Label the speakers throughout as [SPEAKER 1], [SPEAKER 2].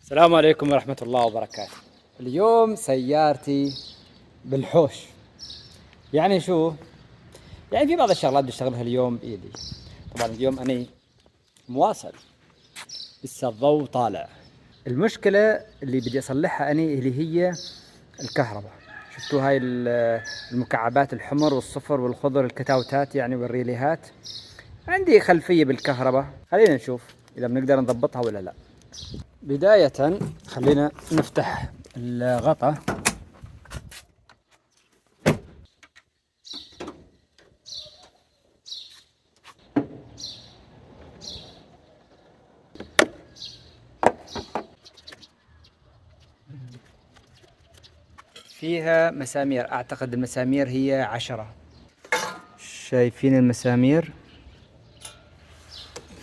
[SPEAKER 1] السلام عليكم ورحمة الله وبركاته. اليوم سيارتي بالحوش. يعني شو؟ يعني في بعض الشغلات بدي اشتغلها اليوم بإيدي. طبعا اليوم أنا مواصل، لسه الضوء طالع. المشكلة اللي بدي أصلحها أنا اللي هي الكهرباء. شفتوا هاي المكعبات الحمر والصفر والخضر الكتاوتات يعني والريليهات. عندي خلفية بالكهرباء، خلينا نشوف إذا بنقدر نضبطها ولا لا. بداية خلينا نفتح الغطاء. فيها مسامير، أعتقد المسامير هي 10. شايفين المسامير؟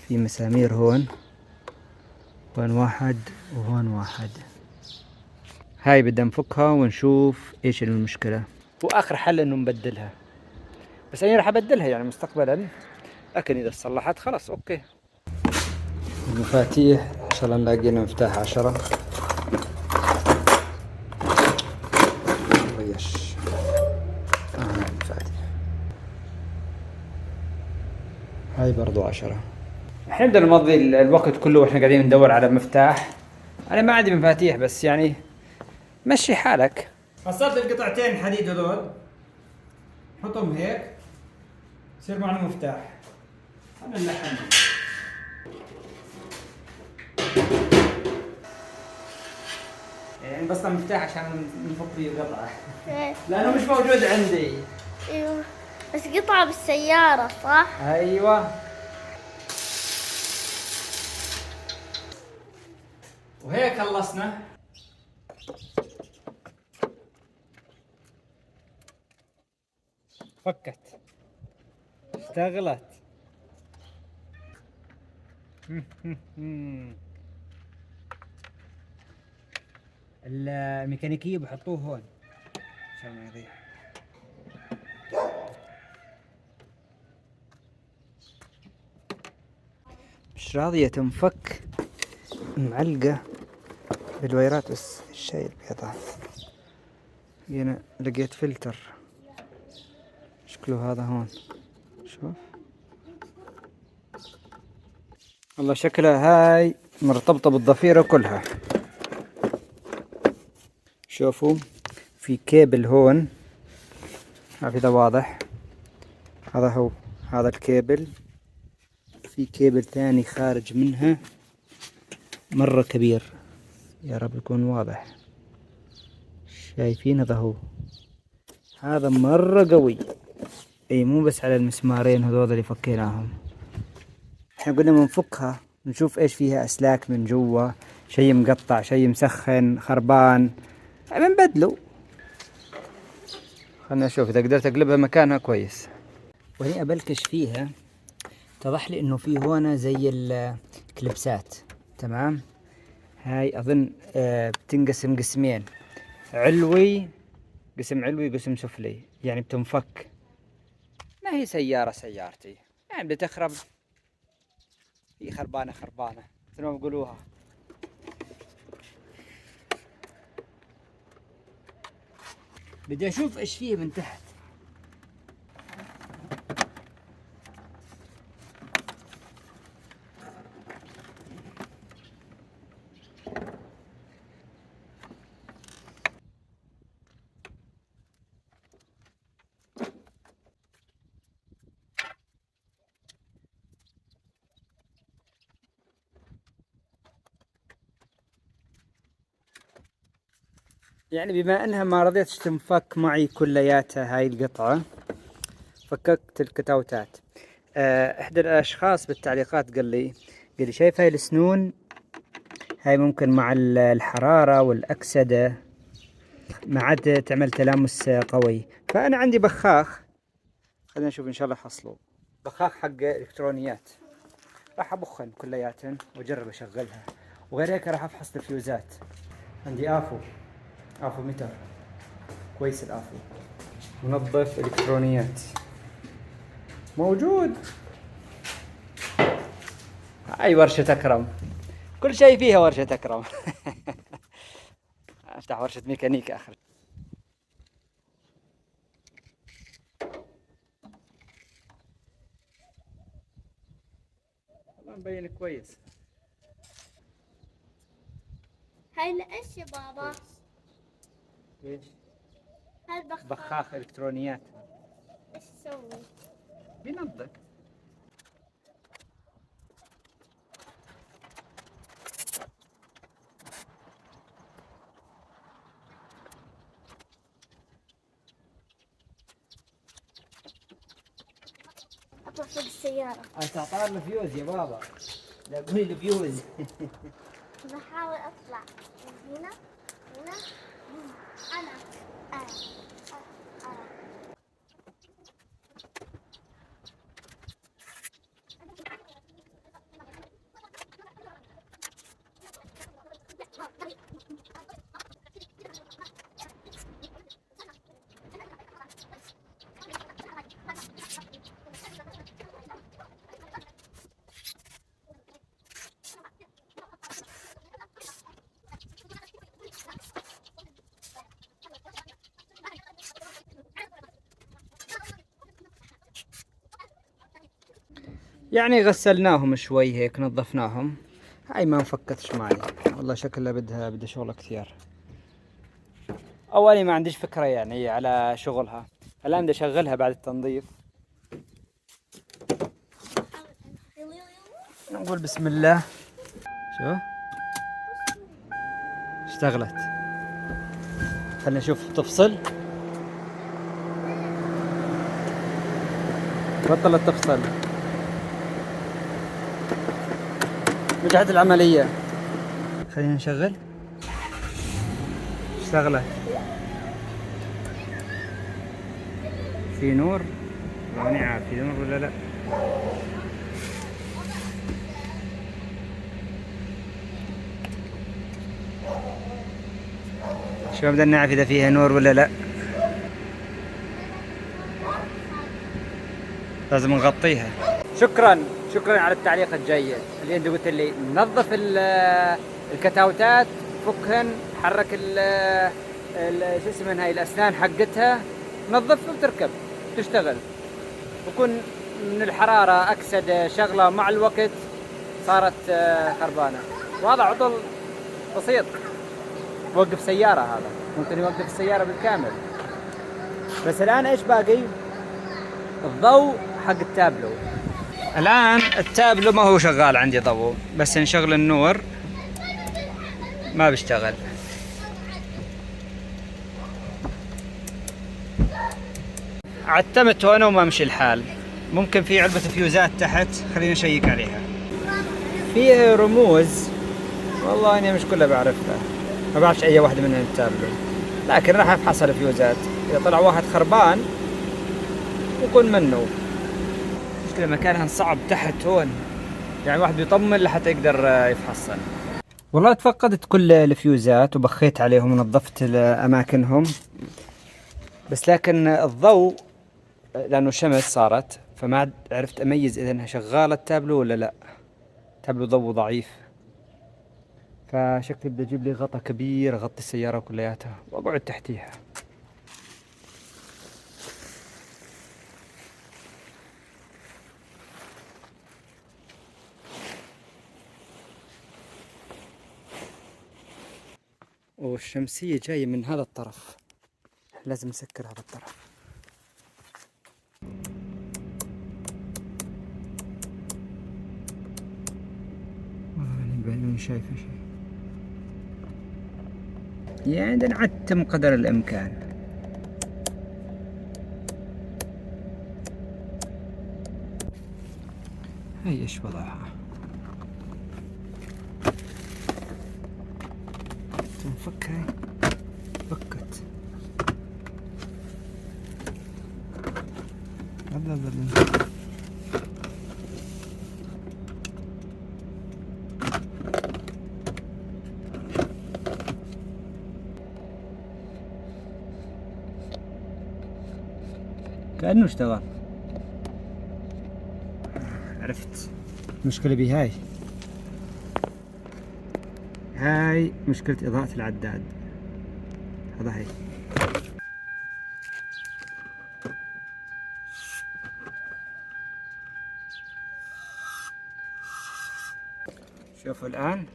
[SPEAKER 1] في مسامير هون، هون واحد وهون واحد. هاي بدنا نفكها ونشوف ايش المشكلة، واخر حل انه نبدلها. بس انا راح ابدلها يعني مستقبلا، لكن اذا صلحت خلاص اوكي. المفاتيح ان شاء الله نلاقي لنا مفتاح 10. ويش المفاتيح هاي برضو 10. الحين بدنا نمضي الوقت كله واحنا قاعدين ندور على مفتاح. انا ما عندي مفاتيح، بس يعني مشي حالك. فصلت القطعتين الحديد هذول، حطهم هيك يصير معنا مفتاح. خلينا نلحم. يعني بس مفتاح عشان نفك فيه القطعة. لأنه مش موجود عندي.
[SPEAKER 2] ايوه بس قطعة بالسيارة صح؟
[SPEAKER 1] أيوة. وهيك خلصنا. فكت، اشتغلت. الميكانيكية بحطوه هون عشان ما يضيع. مش راضية تنفك، معلقة بالويرات بس الشاي البيضاء. هنا لقيت فلتر شكله هذا هون، شوف والله شكلها هاي مرتبطة بالضفيرة كلها. شوفوا في كيبل هون، هذا واضح، هذا هو هذا الكيبل. في كيبل ثاني خارج منها مرة كبير، يا رب يكون واضح. شايفين هذا هو، هذا مرة قوي. اي مو بس على المسمارين هذول اللي فكيناهم. احنا قلنا بنفكها نشوف ايش فيها اسلاك من جوا، شيء مقطع، شيء مسخن، خربان، بنبدله. خلنا نشوف اذا قدرت اقلبها مكانها كويس. وهني ابلكش فيها اتضح لي انه في هنا زي الكليبسات. تمام، هاي اظن بتنقسم قسمين، علوي، قسم علوي قسم سفلي، يعني بتنفك. ما هي سيارة سيارتي يعني بتخرب، هي خربانة خربانة مثل ما بيقولوها. بدي اشوف ايش فيه من تحت. يعني بما انها ما رضيتش تنفك معي كلياتها هاي القطعة، فككت الكتاوتات. احدى الاشخاص بالتعليقات قال لي شايف هاي السنون، هاي ممكن مع الحرارة والأكسدة ما عاد تعمل تلامس قوي. فأنا عندي بخاخ، خلينا نشوف إن شاء الله حصله. بخاخ حق إلكترونيات، راح أبخن كلياتن وأجرب أشغلها. وغير هيك راح أفحص الفيوزات. عندي آفو متر كويس، الآفو منظف إلكترونيات موجود. هاي ورشة أكرم، كل شيء فيها ورشة أكرم. افتح ورشة ميكانيكا اخر. والله مبين كويس.
[SPEAKER 2] هاي لإيش يا بابا؟
[SPEAKER 1] ايش؟
[SPEAKER 2] هاي البخاخ.
[SPEAKER 1] بخاخ الكترونيات.
[SPEAKER 2] ايش يسوي؟
[SPEAKER 1] بينظف.
[SPEAKER 2] اطلع فوق السيارة.
[SPEAKER 1] تعطار الفيوز يا بابا. لا قولي الفيوز.
[SPEAKER 2] بحاول اطلع هنا هنا انا انا انا.
[SPEAKER 1] يعني غسلناهم شوي هيك نظفناهم. هاي ما انفكتش معي والله، شكلها بدها شغل كثير. اولي ما عنديش فكرة يعني على شغلها. الان بدي اشغلها بعد التنظيف. نقول بسم الله. شو اشتغلت. خلينا نشوف تفصل. بطلت تفصل. رجعت العملية. خلينا نشغل. اشتغلت. في نور. ماني عارف في نور ولا لا. شو بدنا نعرف اذا فيها نور ولا لا. لازم نغطيها. شكرا على التعليق الجيد. اللي انت قلت لي نظف الكتاوتات، فكهن، حرك شو اسمها هاي الاسنان حقتها، نظف وتركب تشتغل. وكن من الحرارة اكسد شغلة مع الوقت صارت خربانة. وهذا عطل بسيط. وقف سيارة، هذا ممكن يوقف السيارة بالكامل. بس الان ايش باقي؟ الضوء حق التابلو. الآن التابلو ما هو شغال عندي ضوء، بس نشغل النور ما بيشتغل. عتمت هون وما مشي الحال. ممكن في علبة فيوزات تحت، خلينا نشيك عليها. في رموز والله اني مش كلها بعرفها، ما بعرفش اي واحدة منها التابلو، لكن راح افحص الفيوزات. اذا طلع واحد خربان وكن منه. مشكلة مكانها صعب تحت هون، يعني واحد بيطمن لحتى يقدر يفحصن. والله تفقدت كل الفيوزات وبخيت عليهم ونظفت أماكنهم، بس لكن الضوء لأنه شمس صارت، فما عرفت أميز إذا إنها شغالة التابلو ولا لا. تابلو ضوء ضعيف، فشكلي بدي أجيب لي غطا كبير أغطي السيارة كلياتها وأقعد تحتيها. والشمسية جاية من هذا الطرف، لازم نسكر هذا الطرف. والله ماني شايفة شيء، يعني نعتم قدر الإمكان. هي ايش وضعها؟ تنفك هاي، فكت. لا كأنه اشتغل. عرفت المشكلة بهاي. هاي مشكلة إضاءة العداد. خذها هي. شوفوا الآن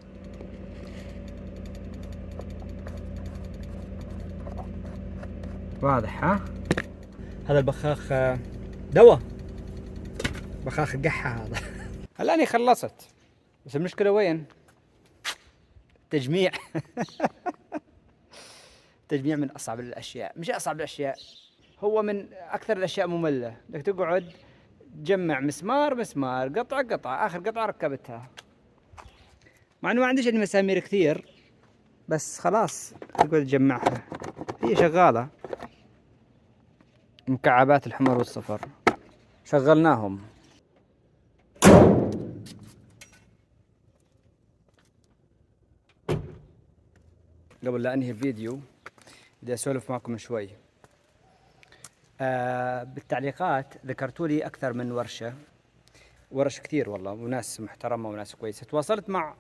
[SPEAKER 1] واضح ها؟ هذا البخاخ دواء، بخاخ قحة هذا. الآن خلصت، بس المشكلة وين؟ تجميع. تجميع من أصعب الأشياء، مش أصعب الأشياء، هو من أكثر الأشياء مملة، بدك تقعد تجمع مسمار مسمار، قطعة قطعة، آخر قطعة ركبتها. مع إنه ما عنديش مسامير كثير، بس خلاص تقعد تجمعها، هي شغالة. مكعبات الحمر والصفر شغلناهم. قبل لا أنهي الفيديو بدي أسولف معكم شوي. بالتعليقات ذكرتوا لي أكثر من ورش كثير والله، وناس محترمة وناس كويسة. تواصلت مع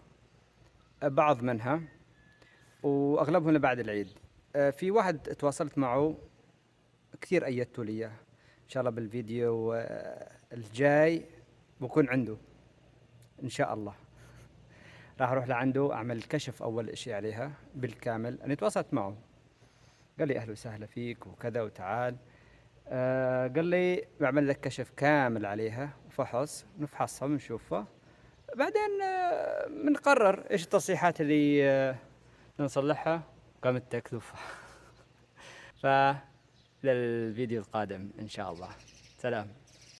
[SPEAKER 1] بعض منها وأغلبهم بعد العيد. في واحد تواصلت معه كثير أيدتوا لي إياه. إن شاء الله بالفيديو الجاي بكون عنده إن شاء الله. راح أروح لعنده أعمل كشف أول إشي عليها بالكامل. أنا تواصلت معه، قال لي أهلا وسهلا فيك وكذا وتعال. قال لي بعمل لك كشف كامل عليها وفحص، نفحصها ونشوفها، بعدين بنقرر إيش التصحيحات اللي نصلحها. قامت تكذب. فللفيديو القادم إن شاء الله. سلام.